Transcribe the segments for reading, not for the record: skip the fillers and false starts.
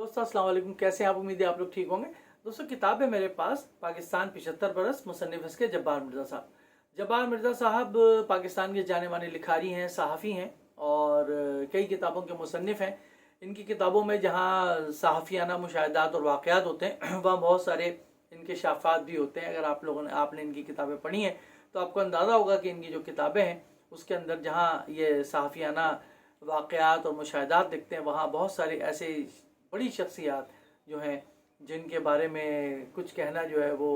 दोस्तों अस्सलाम वालेकुम, कैसे हैं आप? उम्मीद है आप लोग ठीक होंगे। दोस्तों किताब है मेरे पास, पाकिस्तान 75 बरस, मुसन्निफ इसके जब्बार मिर्ज़ा साहब। जब्बार मिर्ज़ा साहब पाकिस्तान के जाने माने लिखारी हैं, सहाफ़ी हैं और कई किताबों के मुसन्निफ हैं। इनकी किताबों में जहाँ सहाफ़ियाना मुशाहिदात और वाक़यात होते हैं वहाँ बहुत सारे इनके शाफ़ात भी होते हैं। अगर आपने इनकी किताबें पढ़ी हैं तो आपको अंदाज़ा होगा कि इनकी जो किताबें हैं उसके अंदर जहाँ ये सहाफ़ियाना वाक़यात और मुशाहिदात दिखते हैं वहाँ बहुत सारे ऐसे बड़ी शख्सियात जो हैं जिनके बारे में कुछ कहना जो है वो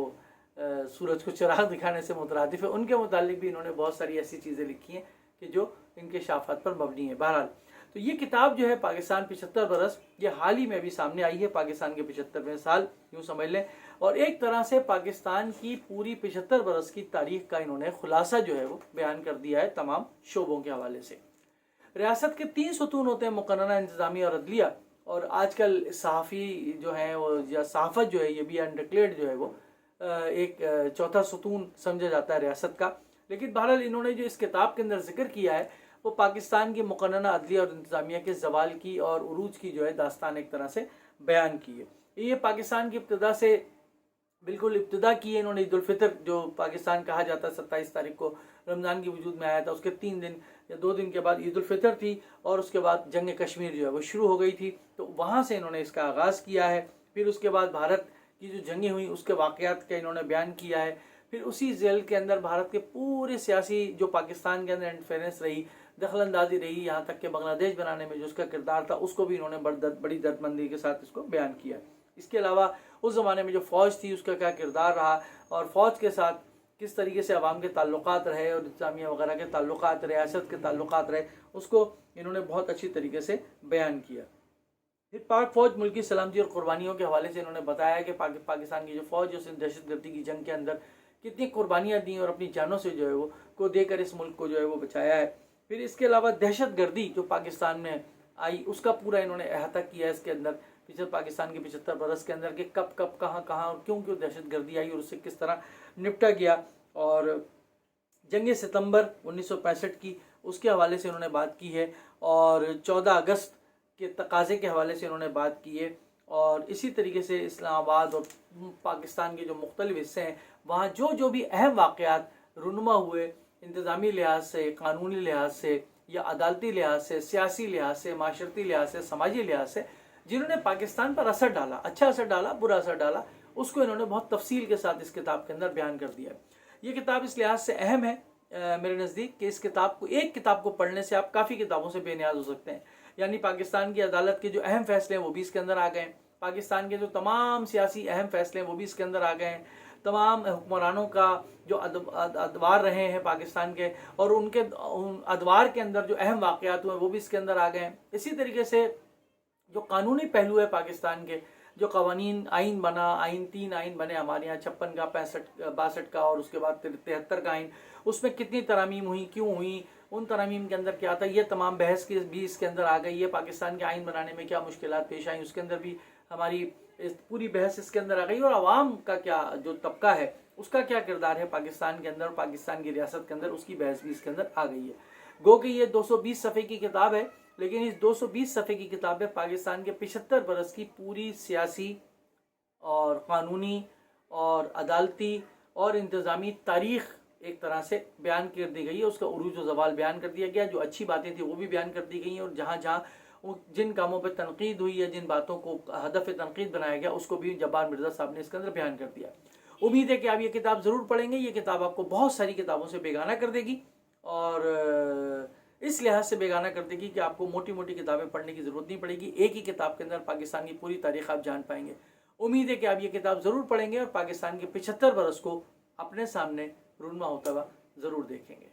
सूरज को चिराग दिखाने से मुतरादिफ है, उनके मुतालिक भी इन्होंने बहुत सारी ऐसी चीज़ें लिखी हैं कि जो इनके शाफ़ात पर मबनी है। बहरहाल तो ये किताब जो है पाकिस्तान 75 बरस, ये हाल ही में अभी सामने आई है। पाकिस्तान के 75वें साल यूँ समझ लें, और एक तरह से पाकिस्तान की पूरी 75 बरस की तारीख़ का इन्होंने खुलासा जो है वो बयान कर दिया है तमाम शोबों के हवाले से। रियासत के 3 सुतून होते हैं, मुक़र्ररा, इंतज़ामी और अदलिया। और आजकल सहाफ़ी जो हैं वो या सहाफ़त जो है ये भी अनडिक्लेयर्ड जो है वो एक चौथा सुतून समझा जाता है रियासत का। लेकिन बहरहाल इन्होंने जो इस किताब के अंदर जिक्र किया है वो पाकिस्तान की मुक़र्ररा अदलिया और इंतज़ामिया के ज़वाल की और उरूज की जो है दास्तान एक तरह से बयान की है। ये पाकिस्तान की इब्तिदा से बिल्कुल इब्तिदा की है इन्होंने। ईद उल फितर जो पाकिस्तान कहा जाता है 27 तारीख को रमज़ान की वजूद में आया था, उसके 3 दिन या 2 दिन के बाद ईद उल फितर थी और उसके बाद जंग कश्मीर जो है वो शुरू हो गई थी। तो वहाँ से इन्होंने इसका आगाज़ किया है। फिर उसके बाद भारत की जो जंगें हुई उसके वाक़यात का इन्होंने बयान किया है। फिर उसी जेल के अंदर भारत के पूरे सियासी जो पाकिस्तान के अंदर इंटरफेरेंस रही, दखलंदाजी रही, यहाँ तक कि बांग्लादेश बनाने में जो उसका किरदार था उसको भी इन्होंने बड़ी दर्दमंदी के साथ इसको बयान किया। इसके अलावा उस ज़माने में जो फ़ौज थी उसका क्या किरदार रहा और फ़ौज के साथ किस तरीके से अवाम के ताल्लुकात रहे और इंतज़ामिया वगैरह के ताल्लुकात, रियासत के ताल्लुकात रहे, उसको इन्होंने बहुत अच्छी तरीके से बयान किया। फिर पाक फ़ौज मुल्की सलामती और कुर्बानियों के हवाले से इन्होंने बताया कि पाकिस्तान की जो फ़ौज है उसने दहशतगर्दी की जंग के अंदर कितनी कुर्बानियाँ दी और अपनी जानों से जो है वो को देकर इस मुल्क को जो है वो बचाया है। फिर इसके अलावा दहशतगर्दी जो पाकिस्तान में आई उसका पूरा इन्होंने अहाता किया है इसके अंदर, पिछले पाकिस्तान के 75 बरस के अंदर कि कब कब कहाँ कहाँ और क्यों क्यों दहशतगर्दी आई और उससे किस तरह निपटा गया। और जंग सितंबर 1965 की उसके हवाले से उन्होंने बात की है और 14 अगस्त के तकाज़े के हवाले से उन्होंने बात की है। और इसी तरीके से इस्लामाबाद और पाकिस्तान के जो मुख्तलिफ हिस्से हैं वहाँ जो जो भी अहम वाक़यात रुनुमा हुए इंतज़ामी लिहाज से, कानूनी लिहाज से या अदालती लिहाज से, सियासी लिहाज से, माशरती लिहाज से, समाजी लिहाज से जिन्होंने पाकिस्तान पर असर डाला, अच्छा असर डाला, बुरा असर डाला, उसको इन्होंने बहुत तफसील के साथ इस किताब के अंदर बयान कर दिया है। ये किताब इस लिहाज से अहम है मेरे नज़दीक कि एक किताब को पढ़ने से आप काफ़ी किताबों से बेनियाज हो सकते हैं। यानी पाकिस्तान की अदालत के जो अहम फैसले हैं वो भी इसके अंदर आ गए हैं, पाकिस्तान के जो तमाम सियासी अहम फैसले हैं वो भी इसके अंदर आ गए हैं, तमाम हुक्मरानों का जो अदवार रहे हैं पाकिस्तान के और उनके अदवार के अंदर जो अहम वाक़यात हुए वो भी इसके अंदर आ गए हैं। इसी तरीके से जो कानूनी पहलू है पाकिस्तान के, जो कवानीन आइन बना, 3 आइन बने हमारे यहाँ, 56 का, 65 62 का और उसके बाद 73 का आइन, उसमें कितनी तरामीम हुई, क्यों हुई, उन तरामीम के अंदर क्या था, ये तमाम बहस की भी इसके अंदर आ गई है। पाकिस्तान के आइन बनाने में क्या मुश्किलात पेश आई उसके अंदर भी हमारी पूरी बहस इसके अंदर आ गई। और आवाम का क्या, जो तबका है उसका क्या किरदार है पाकिस्तान के अंदर, पाकिस्तान की रियासत के अंदर, उसकी बहस भी इसके अंदर आ गई है। गो कि ये 220 सफ़े की किताब है, लेकिन इस 220 सफ़े की किताब में पाकिस्तान के 75 बरस की पूरी सियासी और क़ानूनी और अदालती और इंतज़ामी तारीख़ एक तरह से बयान कर दी गई है। उसका उरूज व ज़वाल बयान कर दिया गया, जो अच्छी बातें थी वो भी बयान कर दी गई हैं और जहाँ जहाँ जिन कामों पर तनकीद हुई है, जिन बातों को हदफ तनकीद बनाया गया उसको भी जब्बार मिर्ज़ा साहब ने इसके अंदर बयान कर दिया। उम्मीद है कि आप ये किताब ज़रूर पढ़ेंगे। ये किताब आपको बहुत सारी किताबों से बेगाना कर देगी और इस लिहाज से बेगाना कर देगी कि आपको मोटी मोटी किताबें पढ़ने की ज़रूरत नहीं पड़ेगी। एक ही किताब के अंदर पाकिस्तान की पूरी तारीख़ आप जान पाएंगे। उम्मीद है कि आप ये किताब ज़रूर पढ़ेंगे और पाकिस्तान के 75 बरस को अपने सामने रुनमा होता हुआ ज़रूर देखेंगे।